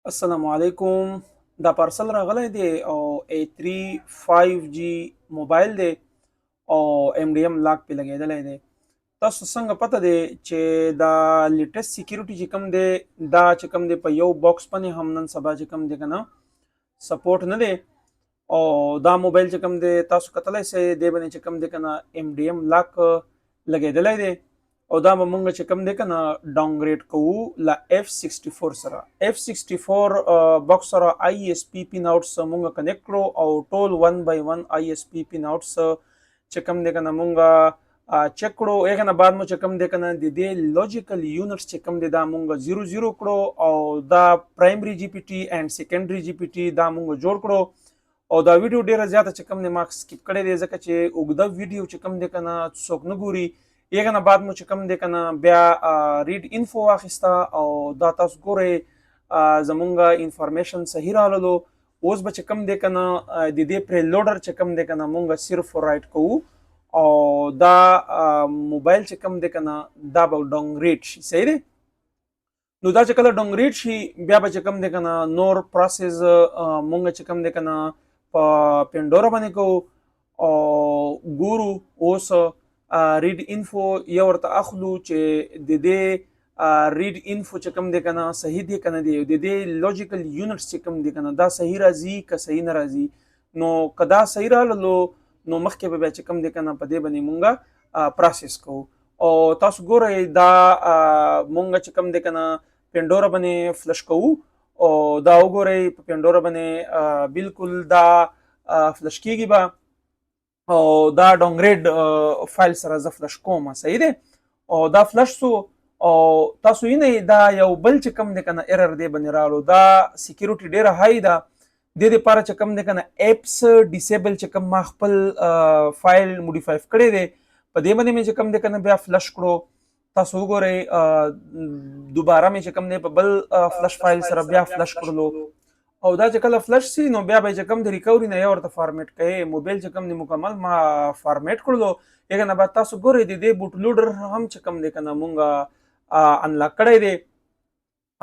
السلام علیکم. دا پارسل راغلی دی او A3 5G موبایل دی او MDM لاک پې لګېدلی دی. تاسو څنګه پته دی چې دا لیټیسټ سیکیورټي چې کوم دی دا چې کوم دی په یو باکس باندې هم نن سبا چې کوم دی که نه سپورټ نه دی او دا موبایل چې کوم دی تاسو کتلی سئ دی باندې چې کوم دی که نه MDM لاک لګېدلی دی او دا به مونږ چې کوم دی که نه ډاونګریډ کوو له F64 سره. F64 باکس سره ISP پین آوټس مونږ کنیکټ کړو او ټول 1 by 1 ISP پین آوټس چې کوم دی که نه مونږ چک کړو. هغې نه بعد مو چې کوم دی که نه د دې لوجیکل یونټس چې کوم دی دا مونږ 0 کړو او دا پرایمري GPT اینډ سیکنډري GPT دا مونږ جوړ کړو او دا ویډیو ډیره زیاته چې کوم دی ما سکیپ کړی دی ځکه چې اوږده ویډیو چې کوم دی که نه څوک نه ګوري. هغه نه بعد مو چې کوم دی که نه بیا ریډ انفو واخیسته او دا تاسو ګورئ زمونږ انفارمیشن صحیح راللو. اوس به چې کوم دی که نه د دې پریلوډر چې کوم دی که نه مونږ صرف رایټ کوو او دا موبایل چې کوم دی که نه دا به ډاونګریډ شي. صحیح دی. نو دا چې کله ډاونګریډ شي بیا به چې کوم دی که نه نور پروسس مونږ چې کوم دی که نه په پینډورا باندې کوو او ګورو اوس ریډ انفو یو ورته اخلو چې د دې ریډ انفو چې کوم دی که نه صحیح دی که نه دی، د دې لوجیکل یونټس چې کوم دی که نه دا صحیح راځي که صحیح نه راځي. نو که دا صحیح راغلو نو مخکې به بیا چې کوم دی که نه په دې باندې مونږ پروسس کوو او تاسو ګورئ دا مونږ چې کوم دی که نه پینډورا باندې فلش کوو او دا وګورئ په پینډورا باندې بالکل دا فلش کیږي به او دا ډاونګریډ فایل سره زه فلش کوم. صحیح دی. او دا فلش سو او تاسو وینئ دا یو بل چې کوم دی که نه ایرر دی باندې رالو. دا سیکیورټي ډیره های ده. د دې لپاره چې کوم دی که نه ایپس ډیسیبل چې کوم ما خپل فایل موډیفای کړی دی په دې باندې مې چې کوم دی که نه بیا فلش کړو. تاسو وګورئ دوباره مې چې کوم دی په بل فلش فایل سره بیا فلش کړلو او دا چې کله فلش سي نو بیا به چې کوم د ریکوري نه یو ورته فارمیټ کوي. موبایل چې کوم دی مکمل ما فارمیټ کړلو. هغې نه بعد تاسو ګورئ د دې بوټ لوډر هم چې کوم دی که نه مونږ انلاک کړی دی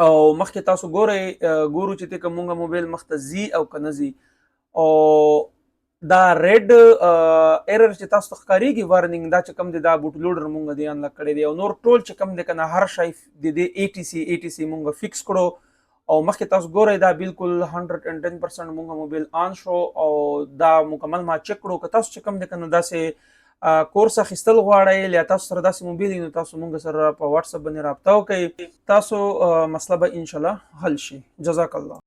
او مخکې تاسو ګورئ ګورو چې دی که مونږ موبایل مخته ځي او که نه ځي او دا ریډ ایرر چې تاسو ته ښکارېږي وارنینګ دا چې کوم دی دا بوټ لوډر مونږ دی انلاک کړی دی او نور ټول چې کوم دی که نه هر شی د دې ATC مونږ فکس کړو او مخکې تاسو ګورئ دا بالکل 110% مونږ موبایل آن شو او دا مکمل ما چک کړو. که تاسو چې کوم دی که نه داسې کورس اخیستل غواړئ یا تاسو سره داسې موبایل وي نو تاسو مونږ سره په واتساپ باندې رابطه وکړئ. تاسو مسله به انشاءالله حل شي. جزاک الله.